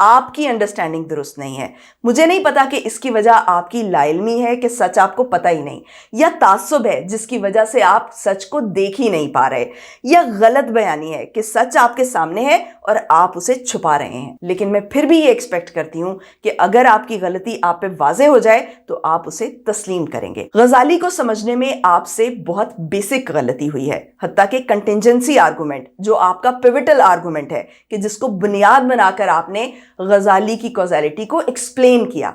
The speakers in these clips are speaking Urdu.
آپ کی انڈرسٹینڈنگ درست نہیں ہے. مجھے نہیں پتا کہ اس کی وجہ آپ کی لا علمی ہے کہ سچ آپ کو پتہ ہی نہیں, یا تعصب ہے جس کی وجہ سے آپ سچ کو دیکھ ہی نہیں پا رہے, یا غلط بیانی ہے کہ سچ آپ کے سامنے ہے اور آپ اسے چھپا رہے ہیں. لیکن میں پھر بھی یہ ایکسپیکٹ کرتی ہوں کہ اگر آپ کی غلطی آپ پہ واضح ہو جائے تو آپ اسے تسلیم کریں گے. غزالی کو سمجھنے میں آپ سے بہت بیسک غلطی ہوئی ہے, حتیٰ کہ کنٹینجنسی آرگومنٹ جو آپ کا پیوٹل آرگومنٹ ہے کہ جس کو بنیاد بنا کر آپ نے غزالی کی کوزیلٹی کو ایکسپلین کیا.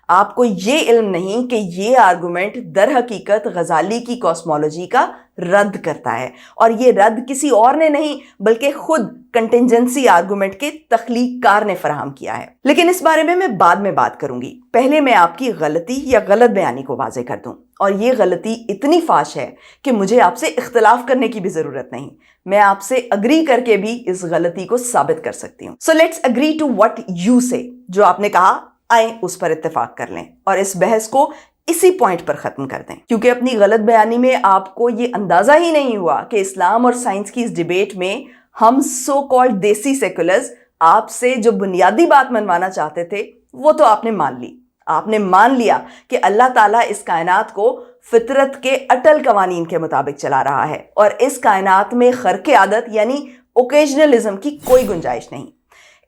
آپ کو یہ علم نہیں کہ یہ آرگومنٹ در حقیقت غزالی کی کاسمولوجی کا رد کرتا ہے, اور یہ رد کسی اور نے نہیں بلکہ خود کنٹینجنسی آرگومنٹ کے تخلیق کار نے فراہم کیا ہے. لیکن اس بارے میں بعد میں بات کروں گی. پہلے میں آپ کی غلطی یا غلط بیانی کو واضح کر دوں, اور یہ غلطی اتنی فاش ہے کہ مجھے آپ سے اختلاف کرنے کی بھی ضرورت نہیں. میں آپ سے اگری کر کے بھی اس غلطی کو ثابت کر سکتی ہوں. So let's agree to what you say. جو آپ نے کہا آئیں اس پر اتفاق کر لیں اور اس بحث کو اسی پوائنٹ پر ختم کر دیں, کیونکہ اپنی غلط بیانی میں آپ کو یہ اندازہ ہی نہیں ہوا کہ اسلام اور سائنس کی اس ڈیبیٹ میں ہم سو کالڈ دیسی سیکولرز آپ سے جو بنیادی بات منوانا چاہتے تھے وہ تو آپ نے مان لی. آپ نے مان لیا کہ اللہ تعالیٰ اس کائنات کو فطرت کے اٹل قوانین کے مطابق چلا رہا ہے, اور اس کائنات میں خرق عادت یعنی اوکیجنلزم کی کوئی گنجائش نہیں.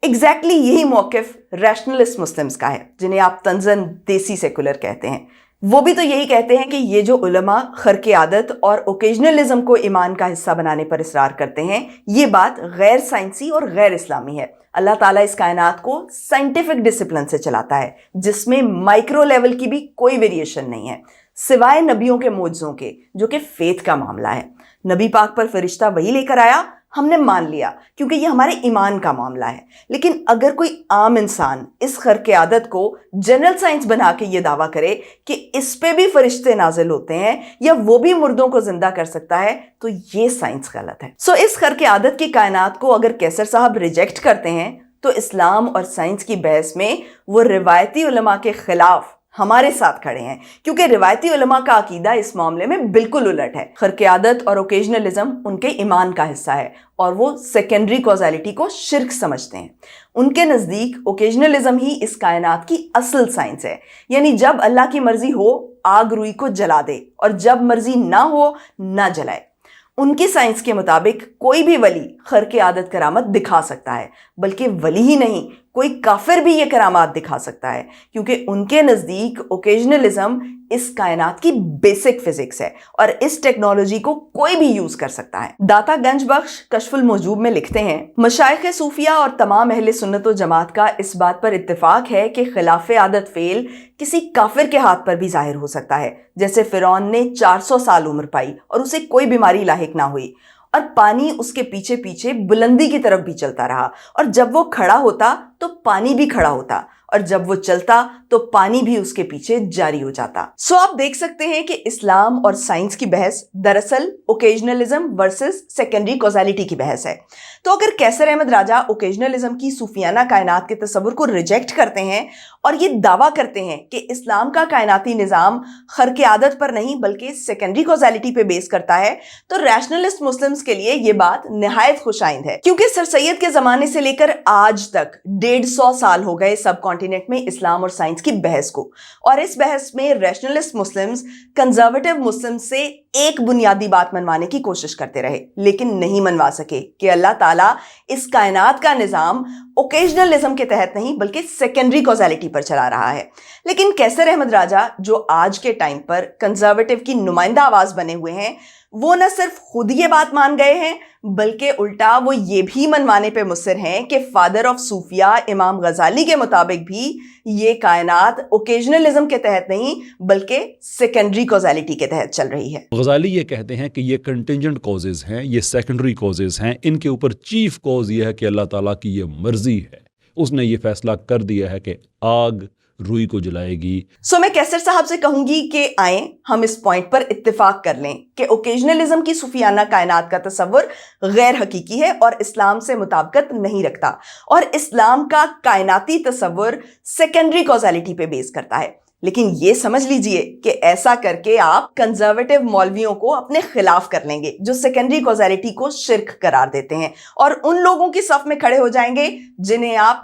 ایگزیکٹلی یہی موقف ریشنلسٹ مسلمز کا ہے, جنہیں آپ طنزاً دیسی سیکولر کہتے ہیں. وہ بھی تو یہی کہتے ہیں کہ یہ جو علماء خرق عادت اور اوکیجنلزم کو ایمان کا حصہ بنانے پر اصرار کرتے ہیں, یہ بات غیر سائنسی اور غیر اسلامی ہے. اللہ تعالیٰ اس کائنات کو سائنٹیفک ڈسپلن سے چلاتا ہے, جس میں مائکرو لیول کی بھی کوئی ویریشن نہیں ہے, سوائے نبیوں کے معجزوں کے, جو کہ فیتھ کا معاملہ ہے. نبی پاک پر فرشتہ وہی لے کر آیا, ہم نے مان لیا کیونکہ یہ ہمارے ایمان کا معاملہ ہے. لیکن اگر کوئی عام انسان اس خرق عادت کو جنرل سائنس بنا کے یہ دعویٰ کرے کہ اس پہ بھی فرشتے نازل ہوتے ہیں یا وہ بھی مردوں کو زندہ کر سکتا ہے, تو یہ سائنس غلط ہے. سو اس خرق عادت کی کائنات کو اگر کیسر صاحب ریجیکٹ کرتے ہیں تو اسلام اور سائنس کی بحث میں وہ روایتی علماء کے خلاف ہمارے ساتھ کھڑے ہیں, کیونکہ روایتی علماء کا عقیدہ اس معاملے میں بالکل الٹ ہے. خرق عادت اور اوکیجنلزم ان کے ایمان کا حصہ ہے, اور وہ سیکنڈری کوزیلٹی کو شرک سمجھتے ہیں. ان کے نزدیک اوکیجنلزم ہی اس کائنات کی اصل سائنس ہے, یعنی جب اللہ کی مرضی ہو آگ روئی کو جلا دے, اور جب مرضی نہ ہو نہ جلائے. ان کی سائنس کے مطابق کوئی بھی ولی خرق عادت کرامت دکھا سکتا ہے, بلکہ ولی ہی نہیں کوئی کافر بھی یہ کرامات دکھا سکتا ہے, کیونکہ ان کے نزدیک اوکیجنلزم اس کائنات کی بیسک فزکس ہے اور اس ٹیکنالوجی کو کوئی بھی یوز کر سکتا ہے. داتا گنج بخش کشف الموجوب میں لکھتے ہیں, مشائخ صوفیہ اور تمام اہل سنت و جماعت کا اس بات پر اتفاق ہے کہ خلاف عادت فعل کسی کافر کے ہاتھ پر بھی ظاہر ہو سکتا ہے, جیسے فرعون نے 400 سال عمر پائی اور اسے کوئی بیماری لاحق نہ ہوئی, اور پانی اس کے پیچھے پیچھے بلندی کی طرف بھی چلتا رہا, اور جب وہ کھڑا ہوتا تو پانی بھی کھڑا ہوتا, اور جب وہ چلتا تو پانی بھی اس کے پیچھے جاری ہو جاتا. سو آپ دیکھ سکتے ہیں کہ اسلام اور سائنس کی بحث دراصل اوکیجنلزم ورسز سیکنڈری کوزیلٹی کی بحث ہے. تو اگر کیسر احمد راجہ اوکیجنلزم کی صوفیانہ کائنات کے تصور کو ریجیکٹ کرتے ہیں اور یہ دعویٰ کرتے ہیں کہ اسلام کا کائناتی نظام خرق عادت پر نہیں بلکہ سیکنڈری کوزیلٹی پہ بیس کرتا ہے, تو ریشنلسٹ مسلمز کے لیے یہ بات نہایت خوش آئند ہے, کیونکہ سر سید کے زمانے سے لے کر آج تک 150 سال ہو گئے سب کانٹیننٹ میں اسلام اور سائنس کی بحث کو, اور اس بحث میں ریشنلسٹ مسلمز کنزرویٹو مسلم سے ایک بنیادی بات منوانے کی کوشش کرتے رہے, لیکن نہیں منوا سکے کہ اللہ تعالیٰ اس کائنات کا نظام اوکیجنلزم کے تحت نہیں بلکہ سیکنڈری کوزیلٹی پر چلا رہا ہے. لیکن کیسر احمد راجہ جو آج کے ٹائم پر کنزرویٹو کی نمائندہ آواز بنے ہوئے ہیں, وہ نہ صرف خود یہ بات مان گئے ہیں بلکہ الٹا وہ یہ بھی منوانے پہ مصر ہیں کہ فادر آف صوفیہ امام غزالی کے مطابق بھی یہ کائنات اوکیجنلزم کے تحت نہیں بلکہ سیکنڈری کوزیلٹی کے تحت چل رہی ہے. غزالی یہ کہتے ہیں کہ یہ کنٹینجنٹ کازز ہیں, یہ سیکنڈری کازز ہیں, ان کے اوپر چیف کاز یہ ہے کہ اللہ تعالیٰ کی یہ مرضی ہے, اس نے یہ فیصلہ کر دیا ہے کہ آگ روئی کو جلائے گی. سو میں کیسر صاحب سے کہوں گی کہ آئیں ہم اس پوائنٹ پر اتفاق کر لیں کہ اوکیجنلزم کی صوفیانہ کائنات کا تصور غیر حقیقی ہے اور اسلام سے مطابقت نہیں رکھتا, اور اسلام کا کائناتی تصور سیکنڈری کوزیلٹی پہ بیس کرتا ہے. لیکن یہ سمجھ لیجئے کہ ایسا کر کے آپ کنزرویٹو مولویوں کو اپنے خلاف کر لیں گے جو سیکنڈری کوزیلٹی کو شرک قرار دیتے ہیں, اور ان لوگوں کی صف میں کھڑے ہو جائیں گے جنہیں آپ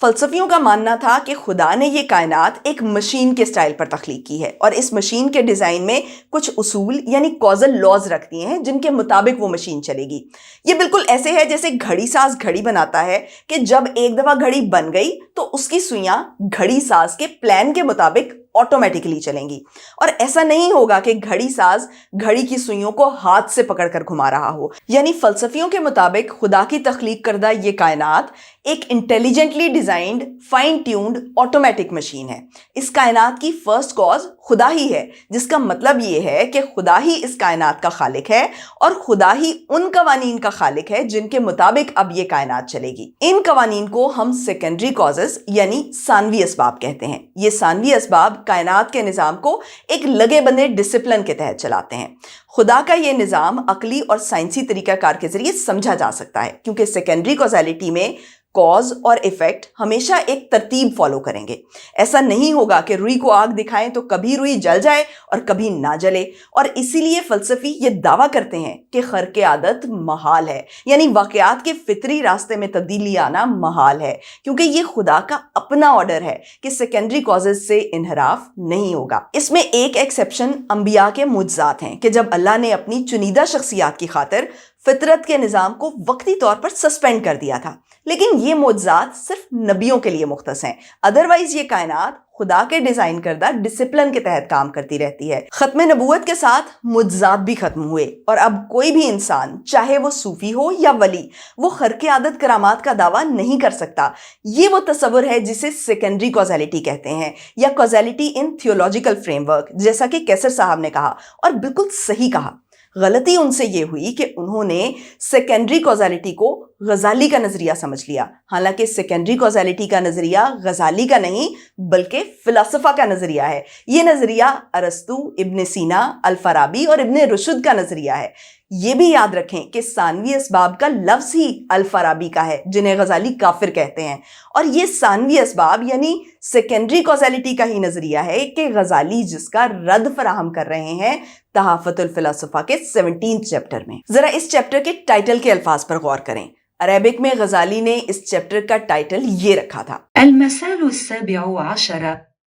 فلسفیوں کا ماننا تھا کہ خدا نے یہ کائنات ایک مشین کے سٹائل پر تخلیق کی ہے اور اس مشین کے ڈیزائن میں کچھ اصول یعنی کازل لاز رکھ دیے ہیں جن کے مطابق وہ مشین چلے گی۔ یہ بالکل ایسے ہے جیسے گھڑی ساز گھڑی بناتا ہے کہ جب ایک دفعہ گھڑی بن گئی تو اس کی سوئیاں گھڑی ساز کے پلان کے مطابق آٹومیٹکلی چلیں گی، اور ایسا نہیں ہوگا کہ گھڑی ساز گھڑی کی سوئیوں کو ہاتھ سے پکڑ کر گھما رہا ہو۔ یعنی فلسفیوں کے مطابق خدا کی تخلیق کردہ یہ کائنات ایک intelligently designed fine tuned automatic machine ہے۔ اس کائنات کی فرسٹ کاز خدا ہی ہے، جس کا مطلب یہ ہے کہ خدا ہی اس کائنات کا خالق ہے اور خدا ہی ان قوانین کا خالق ہے جن کے مطابق اب یہ کائنات چلے گی۔ ان قوانین کو ہم سیکنڈری کازز یعنی ثانوی اسباب کہتے ہیں۔ یہ ثانوی اسباب کائنات کے نظام کو ایک لگے بندھے ڈسپلن کے تحت چلاتے ہیں۔ خدا کا یہ نظام عقلی اور سائنسی طریقہ کار کے ذریعے سمجھا جا سکتا ہے، کیونکہ سیکنڈری کازیلٹی میں کاز اور ایفیکٹ ہمیشہ ایک ترتیب فالو کریں گے۔ ایسا نہیں ہوگا کہ روئی کو آگ دکھائیں تو کبھی روئی جل جائے اور کبھی نہ جلے، اور اسی لیے فلسفی یہ دعویٰ کرتے ہیں کہ خرق عادت محال ہے، یعنی واقعات کے فطری راستے میں تبدیلی آنا محال ہے، کیونکہ یہ خدا کا اپنا آرڈر ہے کہ سیکنڈری کازز سے انحراف نہیں ہوگا۔ اس میں ایک ایکسیپشن انبیاء کے معجزات ہیں کہ جب اللہ نے اپنی چنیدہ شخصیات کی خاطر فطرت کے نظام کو وقتی طور پر سسپینڈ کر دیا تھا، لیکن یہ معجزات صرف نبیوں کے لیے مختص ہیں۔ ادروائز یہ کائنات خدا کے ڈیزائن کردہ ڈسپلن کے تحت کام کرتی رہتی ہے۔ ختم نبوت کے ساتھ معجزات بھی ختم ہوئے، اور اب کوئی بھی انسان چاہے وہ صوفی ہو یا ولی، وہ خرق عادت کرامات کا دعویٰ نہیں کر سکتا۔ یہ وہ تصور ہے جسے سیکنڈری کازیلٹی کہتے ہیں، یا کازیلٹی ان تھیولوجیکل فریم ورک، جیسا کہ کیسر صاحب نے کہا، اور بالکل صحیح کہا۔ غلطی ان سے یہ ہوئی کہ انہوں نے سیکنڈری کازیلٹی کو غزالی کا نظریہ سمجھ لیا، حالانکہ سیکنڈری کازیلٹی کا نظریہ غزالی کا نہیں بلکہ فلسفہ کا نظریہ ہے۔ یہ نظریہ ارسطو، ابن سینا، الفارابی اور ابن رشد کا نظریہ ہے۔ یہ بھی یاد رکھیں کہ ثانوی اسباب کا لفظ ہی الفارابی کا ہے، جنہیں غزالی کافر کہتے ہیں، اور یہ ثانوی اسباب یعنی سیکنڈری کازیلٹی کا ہی نظریہ ہے کہ غزالی جس کا رد فراہم کر رہے ہیں تحفۃ الفلاسفہ کے 17 چیپٹر میں۔ ذرا اس چیپٹر کے ٹائٹل کے الفاظ پر غور کریں۔ عربک میں غزالی نے اس چیپٹر کا ٹائٹل یہ رکھا تھا، المثال السابع عشر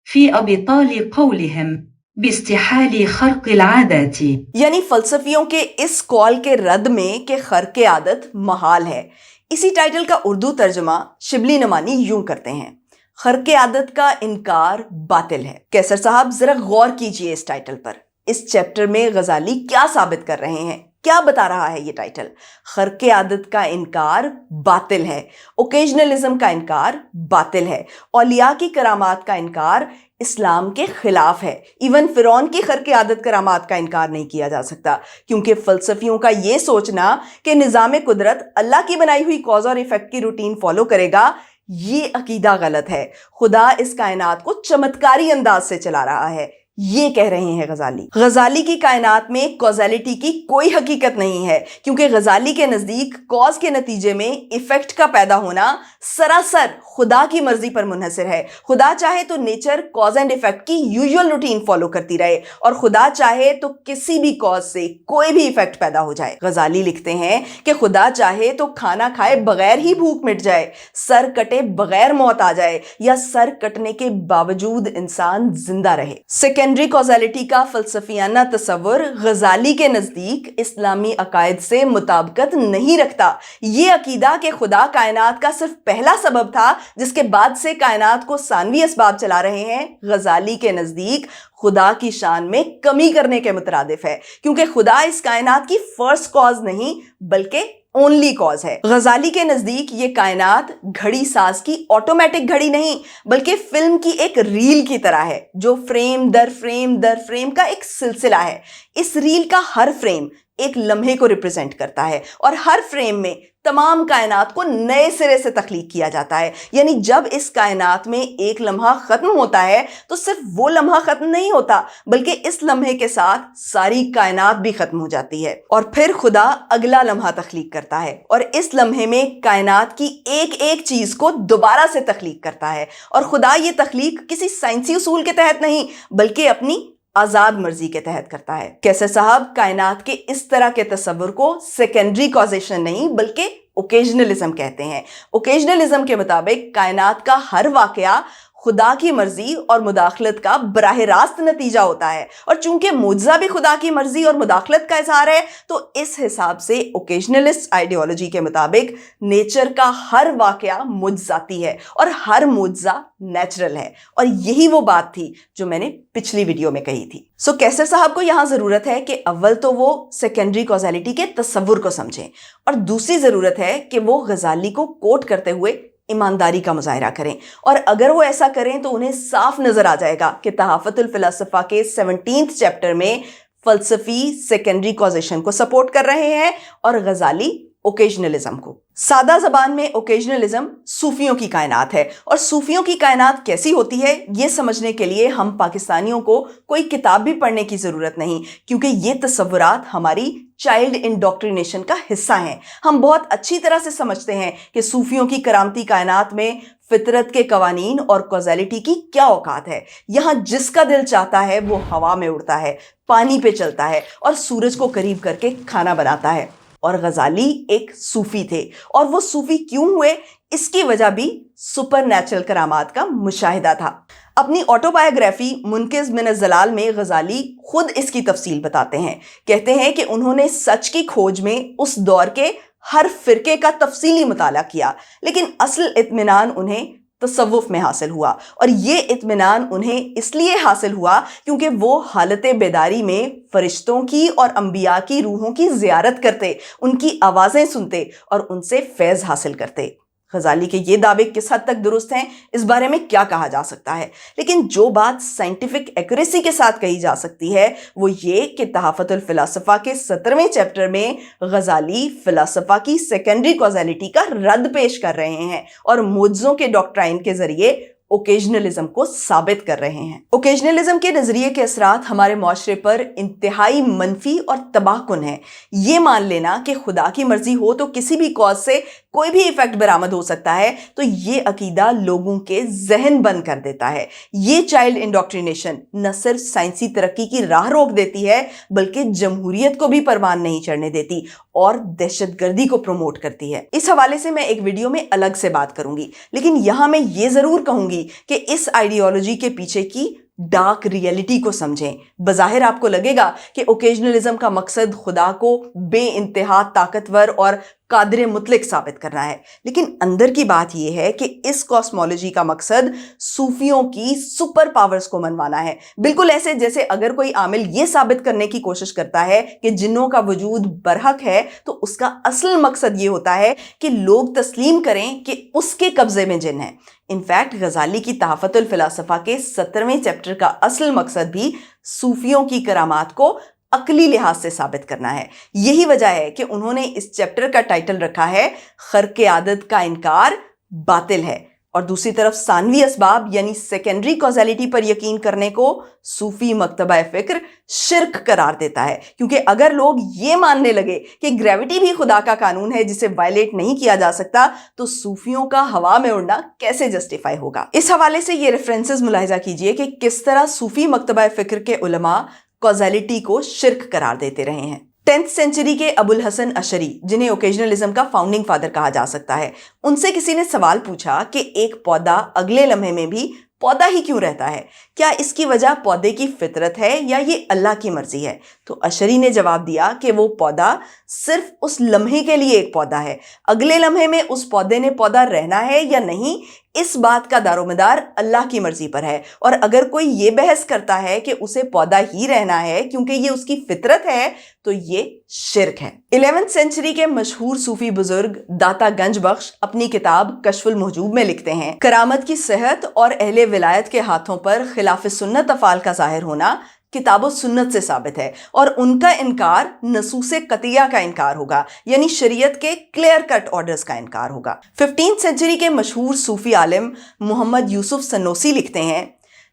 في أبطال قولهم باستحال خرق العادات، یعنی فلسفیوں کے اس قول کے رد میں کہ خرق عادت محال ہے۔ اسی ٹائٹل کا اردو ترجمہ شبلی نعمانی یوں کرتے ہیں، خرق عادت کا انکار باطل ہے۔ کیسر صاحب ذرا غور کیجئے اس ٹائٹل پر۔ اس چیپٹر میں غزالی کیا ثابت کر رہے ہیں؟ کیا بتا رہا ہے یہ ٹائٹل؟ خرق عادت کا انکار باطل ہے، اوکیجنلزم کا انکار باطل ہے، اولیاء کی کرامات کا انکار اسلام کے خلاف ہے۔ ایون فرعون کی خرق عادت کرامات کا انکار نہیں کیا جا سکتا، کیونکہ فلسفیوں کا یہ سوچنا کہ نظام قدرت اللہ کی بنائی ہوئی کاز اور ایفیکٹ کی روٹین فالو کرے گا، یہ عقیدہ غلط ہے۔ خدا اس کائنات کو چمتکاری انداز سے چلا رہا ہے، یہ کہہ رہے ہیں غزالی۔ غزالی کی کائنات میں کازیلٹی کی کوئی حقیقت نہیں ہے، کیونکہ غزالی کے نزدیک کاز کے نتیجے میں ایفیکٹ کا پیدا ہونا سراسر خدا کی مرضی پر منحصر ہے۔ خدا چاہے تو نیچر کاز اینڈ ایفیکٹ کی یوزول روٹین فالو کرتی رہے، اور خدا چاہے تو کسی بھی کاز سے کوئی بھی ایفیکٹ پیدا ہو جائے۔ غزالی لکھتے ہیں کہ خدا چاہے تو کھانا کھائے بغیر ہی بھوک مٹ جائے، سر کٹے بغیر موت آ جائے، یا سر کٹنے کے باوجود انسان زندہ رہے۔ سیکنڈری کازیلٹی کا فلسفیانہ تصور غزالی کے نزدیک اسلامی عقائد سے مطابقت نہیں رکھتا۔ یہ عقیدہ کہ خدا کائنات کا صرف پہلا سبب تھا جس کے بعد سے کائنات کو ثانوی اسباب چلا رہے ہیں، غزالی کے نزدیک خدا کی شان میں کمی کرنے کے مترادف ہے، کیونکہ خدا اس کائنات کی فرسٹ کاز نہیں بلکہ اونلی کاز ہے۔ غزالی کے نزدیک یہ کائنات گھڑی ساز کی آٹومیٹک گھڑی نہیں بلکہ فلم کی ایک ریل کی طرح ہے، جو فریم در فریم در فریم کا ایک سلسلہ ہے۔ اس ریل کا ہر فریم ایک لمحے کو ریپرزینٹ کرتا ہے، اور ہر فریم میں تمام کائنات کو نئے سرے سے تخلیق کیا جاتا ہے۔ یعنی جب اس کائنات میں ایک لمحہ ختم ہوتا ہے تو صرف وہ لمحہ ختم نہیں ہوتا بلکہ اس لمحے کے ساتھ ساری کائنات بھی ختم ہو جاتی ہے، اور پھر خدا اگلا لمحہ تخلیق کرتا ہے، اور اس لمحے میں کائنات کی ایک ایک چیز کو دوبارہ سے تخلیق کرتا ہے۔ اور خدا یہ تخلیق کسی سائنسی اصول کے تحت نہیں بلکہ اپنی آزاد مرضی کے تحت کرتا ہے۔ کیسر صاحب کائنات کے اس طرح کے تصور کو سیکنڈری کازیشن نہیں بلکہ اوکیجنلزم کہتے ہیں۔ اوکیجنلزم کے مطابق کائنات کا ہر واقعہ خدا کی مرضی اور مداخلت کا براہ راست نتیجہ ہوتا ہے، اور چونکہ معجزہ بھی خدا کی مرضی اور مداخلت کا اظہار ہے تو اس حساب سے اوکیجنلسٹ آئیڈیالوجی کے مطابق نیچر کا ہر واقعہ معجزاتی ہے اور ہر معجزہ نیچرل ہے، اور یہی وہ بات تھی جو میں نے پچھلی ویڈیو میں کہی تھی۔ کیسر صاحب کو یہاں ضرورت ہے کہ اول تو وہ سیکنڈری کازیلٹی کے تصور کو سمجھیں، اور دوسری ضرورت ہے کہ وہ غزالی کو کوٹ کرتے ہوئے ایمانداری کا مظاہرہ کریں، اور اگر وہ ایسا کریں تو انہیں صاف نظر آ جائے گا کہ تحافت الفلاسفہ کے 17 چیپٹر میں فلسفی سیکنڈری کازیشن کو سپورٹ کر رہے ہیں اور غزالی اوکیجنلزم کو۔ سادہ زبان میں اوکیجنلزم صوفیوں کی کائنات ہے، اور صوفیوں کی کائنات کیسی ہوتی ہے یہ سمجھنے کے لیے ہم پاکستانیوں کو کوئی کتاب بھی پڑھنے کی ضرورت نہیں، کیونکہ یہ تصورات ہماری چائلڈ انڈوکٹرینیشن کا حصہ ہیں۔ ہم بہت اچھی طرح سے سمجھتے ہیں کہ صوفیوں کی کرامتی کائنات میں فطرت کے قوانین اور کازیلٹی کی کیا اوقات ہے۔ یہاں جس کا دل چاہتا ہے وہ ہوا میں اڑتا ہے، پانی پہ چلتا ہے اور سورج کو قریب کر کے کھانا بناتا ہے۔ اور غزالی ایک صوفی تھے، اور وہ صوفی کیوں ہوئے اس کی وجہ بھی سپر نیچرل کرامات کا مشاہدہ تھا۔ اپنی آٹو بایوگرافی منقذ من الضلال میں غزالی خود اس کی تفصیل بتاتے ہیں۔ کہتے ہیں کہ انہوں نے سچ کی کھوج میں اس دور کے ہر فرقے کا تفصیلی مطالعہ کیا، لیکن اصل اطمینان انہیں تصوف میں حاصل ہوا، اور یہ اطمینان انہیں اس لیے حاصل ہوا کیونکہ وہ حالت بیداری میں فرشتوں کی اور انبیاء کی روحوں کی زیارت کرتے، ان کی آوازیں سنتے اور ان سے فیض حاصل کرتے۔ غزالی کے یہ دعوے کس حد تک درست ہیں اس بارے میں کیا کہا جا سکتا ہے، لیکن جو بات سائنٹیفک ایکوریسی کے ساتھ کہی جا سکتی ہے وہ یہ کہ تحافت الفلاسفہ کے 17ویں چیپٹر میں غزالی فلاسفہ کی سیکنڈری کازیلٹی کا رد پیش کر رہے ہیں اور معجزوں کے ڈاکٹرائن کے ذریعے اوکیجنلزم کو ثابت کر رہے ہیں۔ اوکیجنلزم کے نظریے کے اثرات ہمارے معاشرے پر انتہائی منفی اور تباہ کن ہیں۔ یہ مان لینا کہ خدا کی مرضی ہو تو کسی بھی کاز سے کوئی بھی ایفیکٹ برآمد ہو سکتا ہے، تو یہ عقیدہ لوگوں کے ذہن بند کر دیتا ہے۔ یہ چائلڈ انڈوکٹرینیشن نہ صرف سائنسی ترقی کی راہ روک دیتی ہے بلکہ جمہوریت کو بھی پروان نہیں چڑھنے دیتی اور دہشت گردی کو پروموٹ کرتی ہے۔ اس حوالے سے میں ایک ویڈیو میں الگ سے بات کروں گی، لیکن یہاں میں یہ ضرور کہوں گی کہ اس آئیڈیالوجی کے پیچھے کی ڈارک ریئلٹی کو سمجھیں۔ بظاہر آپ کو لگے گا کہ اوکیجنلزم کا مقصد خدا کو بے انتہا طاقتور اور قادر مطلق ثابت کرنا ہے، لیکن اندر کی بات یہ ہے کہ اس کاسمولوجی کا مقصد صوفیوں کی سپر پاورز کو منوانا ہے، بالکل ایسے جیسے اگر کوئی عامل یہ ثابت کرنے کی کوشش کرتا ہے کہ جنوں کا وجود برحق ہے تو اس کا اصل مقصد یہ ہوتا ہے کہ لوگ تسلیم کریں کہ اس کے قبضے میں جن ہے۔ انفیکٹ غزالی کی تحافت الفلاسفہ کے 17ویں چیپٹر کا اصل مقصد بھی صوفیوں کی کرامات کو عقلی لحاظ سے ثابت کرنا ہے۔ یہی وجہ ہے کہ انہوں نے اس چیپٹر کا ٹائٹل رکھا ہے خرق عادت کا انکار باطل ہے، اور دوسری طرف ثانوی اسباب یعنی سیکنڈری کازیلٹی پر یقین کرنے کو صوفی مکتبہ فکر شرک قرار دیتا ہے، کیونکہ اگر لوگ یہ ماننے لگے کہ گریوٹی بھی خدا کا قانون ہے جسے وائلیٹ نہیں کیا جا سکتا تو صوفیوں کا ہوا میں اڑنا کیسے جسٹیفائی ہوگا۔ اس حوالے سے یہ ریفرنسز ملاحظہ کیجئے کہ کس طرح صوفی مکتبہ فکر کے علماء کازیلٹی کو شرک قرار دیتے رہے ہیں۔ 10th سینچری کے ابو الحسن اشعری، جنہیں اوکیجنلزم کا فاؤنڈنگ فادر کہا جا سکتا ہے، ان سے کسی نے سوال پوچھا کہ ایک پودا اگلے لمحے میں بھی پودا ہی کیوں رہتا ہے؟ کیا اس کی وجہ پودے کی فطرت ہے یا یہ اللہ کی مرضی ہے؟ تو اشعری نے جواب دیا کہ وہ پودا صرف اس لمحے کے لیے ایک پودا ہے، اگلے لمحے میں اس پودے نے پودا رہنا ہے یا نہیں اس بات کا دار و مدار اللہ کی مرضی پر ہے، اور اگر کوئی یہ بحث کرتا ہے کہ اسے پودا ہی رہنا ہے کیونکہ یہ اس کی فطرت ہے تو یہ شرک ہے۔ 11th سینچری کے مشہور صوفی بزرگ داتا گنج بخش اپنی کتاب کشف المحجوب میں لکھتے ہیں، کرامت کی صحت اور اہل ولایت کے ہاتھوں پر خلاف سنت افعال کا ظاہر ہونا کتاب و سنت سے ثابت ہے، اور ان کا انکار نصوص قطعیہ کا انکار ہوگا، یعنی شریعت کے کلیئر کٹ آرڈرز کا انکار ہوگا۔ 15th سینچری کے مشہور صوفی عالم محمد یوسف سنوسی لکھتے ہیں،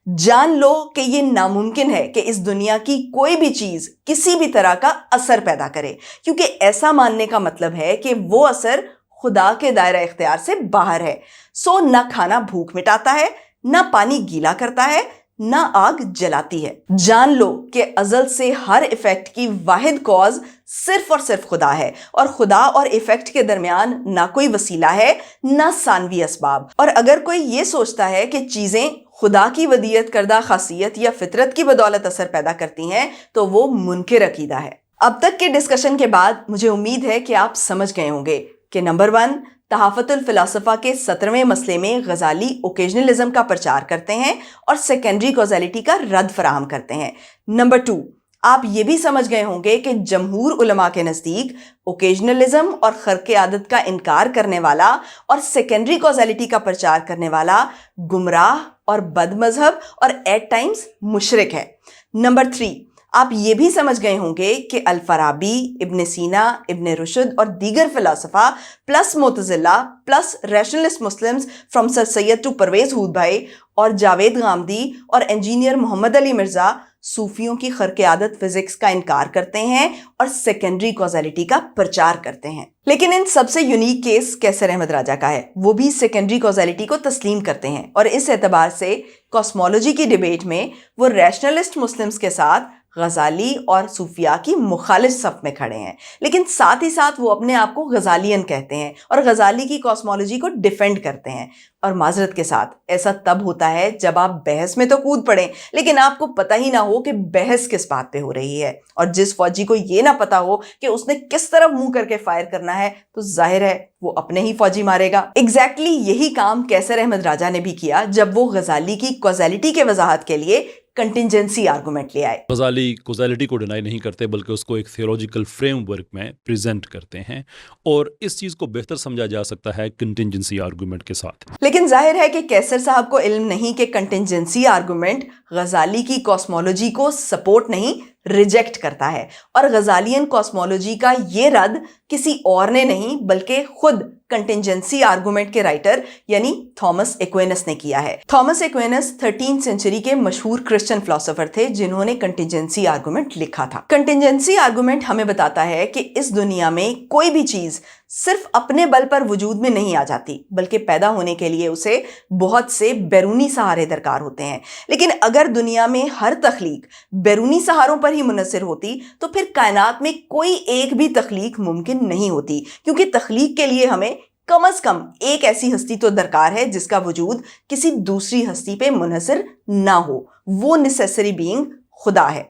جان لو کہ یہ ناممکن ہے کہ اس دنیا کی کوئی بھی چیز کسی بھی طرح کا اثر پیدا کرے، کیونکہ ایسا ماننے کا مطلب ہے کہ وہ اثر خدا کے دائرہ اختیار سے باہر ہے۔ سو نہ کھانا بھوک مٹاتا ہے، نہ پانی گیلا کرتا ہے، نہ آگ جلاتی ہے۔ جان لو کہ ازل سے ہر ایفیکٹ کی واحد کاز صرف اور صرف خدا ہے، اور خدا اور ایفیکٹ کے درمیان نہ کوئی وسیلہ ہے نہ ثانوی اسباب۔ اور اگر کوئی یہ سوچتا ہے کہ چیزیں خدا کی ودیعت کردہ خاصیت یا فطرت کی بدولت اثر پیدا کرتی ہیں تو وہ منکر عقیدہ ہے۔ اب تک کے ڈسکشن کے بعد مجھے امید ہے کہ آپ سمجھ گئے ہوں گے کہ نمبر 1، تحافت الفلاسفہ کے 17ویں مسئلے میں غزالی اوکیجنلزم کا پرچار کرتے ہیں اور سیکنڈری کوزیلٹی کا رد فراہم کرتے ہیں۔ نمبر 2، آپ یہ بھی سمجھ گئے ہوں گے کہ جمہور علماء کے نزدیک اوکیجنلزم اور خرق عادت کا انکار کرنے والا اور سیکنڈری کوزیلٹی کا پرچار کرنے والا گمراہ اور بد مذہب اور ایٹ ٹائمز مشرک ہے۔ نمبر 3، آپ یہ بھی سمجھ گئے ہوں گے کہ الفارابی، ابن سینا، ابن رشد اور دیگر فلاسفہ plus Mutazila plus rationalist Muslims from sir Syed to Pervez Hoodbhoy اور جاوید غامدی اور انجینئر محمد علی مرزا صوفیوں کی خرق عادت فزکس کا انکار کرتے ہیں اور سیکنڈری کوزیلٹی کا پرچار کرتے ہیں۔ لیکن ان سب سے یونیک کیس کیسر احمد راجہ کا ہے، وہ بھی سیکنڈری کوزیلٹی کو تسلیم کرتے ہیں، اور اس اعتبار سے کاسمولوجی کی ڈیبیٹ میں وہ ریشنلسٹ مسلمز کے ساتھ غزالی اور صوفیاء کی مخالف صف میں کھڑے ہیں، لیکن ساتھ ہی ساتھ وہ اپنے آپ کو غزالین کہتے ہیں اور غزالی کی کاسمولوجی کو ڈیفینڈ کرتے ہیں۔ اور معذرت کے ساتھ ایسا تب ہوتا ہے جب آپ بحث میں تو کود پڑیں لیکن آپ کو پتہ ہی نہ ہو کہ بحث کس بات پہ ہو رہی ہے، اور جس فوجی کو یہ نہ پتا ہو کہ اس نے کس طرف منہ کر کے فائر کرنا ہے تو ظاہر ہے وہ اپنے ہی فوجی مارے گا۔ ایگزیکٹلی یہی کام کیسر احمد راجہ نے بھی کیا جب وہ غزالی کی کوزیلٹی کے وضاحت کے لیے کنٹینجنسی آرگومنٹ لے آئے۔ غزالی کوزیلٹی کو ڈینائی نہیں کرتے بلکہ اس کو ایک تھیولوجیکل فریم ورک میں پریزنٹ کرتے ہیں، اور اس چیز کو بہتر سمجھا جا سکتا ہے کنٹینجنسی آرگومنٹ کے ساتھ۔ لیکن ظاہر ہے کہ کیسر صاحب کو علم نہیں کہ کنٹینجنسی آرگومنٹ غزالی کی کاسمولوجی کو سپورٹ نہیں، ریجیکٹ کرتا ہے، اور غزالین کاسمولوجی کا یہ رد کسی اور نے نہیں بلکہ خود کنٹینجنسی آرگومنٹ کے رائٹر یعنی تھامس ایکوینس نے کیا ہے۔ تھامس ایکوینس 13 سینچری کے مشہور کرسچن فلاسفر تھے جنہوں نے کنٹینجنسی آرگومنٹ لکھا تھا۔ کنٹینجنسی آرگومنٹ ہمیں بتاتا ہے کہ اس دنیا میں کوئی بھی چیز صرف اپنے بل پر وجود میں نہیں آ جاتی بلکہ پیدا ہونے کے لیے اسے بہت سے بیرونی سہارے درکار ہوتے ہیں۔ لیکن اگر دنیا میں ہر تخلیق بیرونی سہاروں پر ہی منحصر ہوتی تو پھر کائنات میں کوئی ایک بھی تخلیق ممکن نہیں ہوتی، کیونکہ تخلیق کے لیے ہمیں کم از کم ایک ایسی ہستی تو درکار ہے جس کا وجود کسی دوسری ہستی پہ منحصر نہ ہو، وہ نیسیسری بینگ خدا ہے۔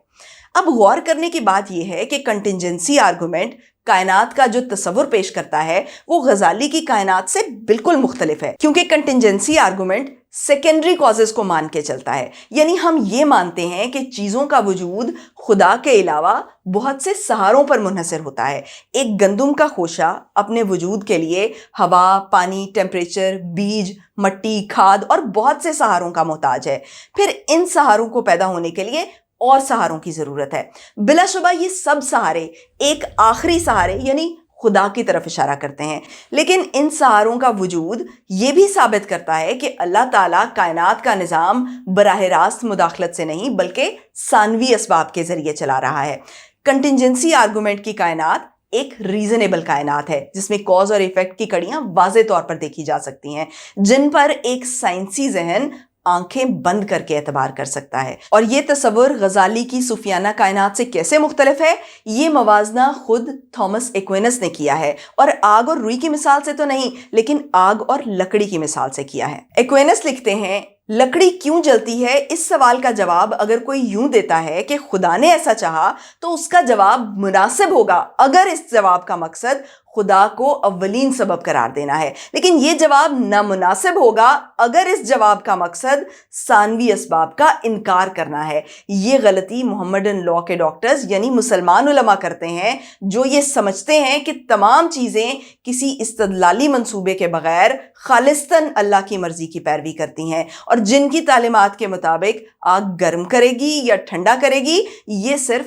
اب غور کرنے کی بات یہ ہے کہ کنٹینجنسی آرگومنٹ کائنات کا جو تصور پیش کرتا ہے وہ غزالی کی کائنات سے بالکل مختلف ہے، کیونکہ کنٹینجنسی آرگومنٹ سیکنڈری کازز کو مان کے چلتا ہے، یعنی ہم یہ مانتے ہیں کہ چیزوں کا وجود خدا کے علاوہ بہت سے سہاروں پر منحصر ہوتا ہے۔ ایک گندم کا خوشہ اپنے وجود کے لیے ہوا، پانی، ٹیمپریچر، بیج، مٹی، کھاد اور بہت سے سہاروں کا محتاج ہے۔ پھر ان سہاروں کو پیدا ہونے کے لیے اور سہاروں کی ضرورت ہے۔ بلا شبہ یہ سب سہارے ایک آخری سہارے یعنی خدا کی طرف اشارہ کرتے ہیں، لیکن ان سہاروں کا وجود یہ بھی ثابت کرتا ہے کہ اللہ تعالیٰ کائنات کا نظام براہ راست مداخلت سے نہیں بلکہ ثانوی اسباب کے ذریعے چلا رہا ہے۔ کنٹینجنسی آرگومنٹ کی کائنات ایک ریزنیبل کائنات ہے جس میں کاز اور ایفیکٹ کی کڑیاں واضح طور پر دیکھی جا سکتی ہیں، جن پر ایک سائنسی ذہن آنکھیں بند کر کے اعتبار کر سکتا ہے۔ اور یہ تصور غزالی کی صوفیانہ کائنات سے کیسے مختلف ہے، یہ موازنہ خود تھامس ایکوینس نے کیا ہے، اور آگ اور روئی کی مثال سے تو نہیں لیکن آگ اور لکڑی کی مثال سے کیا ہے۔ ایکوینس لکھتے ہیں، لکڑی کیوں جلتی ہے، اس سوال کا جواب اگر کوئی یوں دیتا ہے کہ خدا نے ایسا چاہا تو اس کا جواب مناسب ہوگا اگر اس جواب کا مقصد خدا کو اولین سبب قرار دینا ہے، لیکن یہ جواب نامناسب ہوگا اگر اس جواب کا مقصد ثانوی اسباب کا انکار کرنا ہے۔ یہ غلطی محمدن لاء کے ڈاکٹرز یعنی مسلمان علماء کرتے ہیں جو یہ سمجھتے ہیں کہ تمام چیزیں کسی استدلالی منصوبے کے بغیر خالصتاً اللہ کی مرضی کی پیروی کرتی ہیں، اور جن کی تعلیمات کے مطابق آگ گرم کرے گی یا ٹھنڈا کرے گی یہ صرف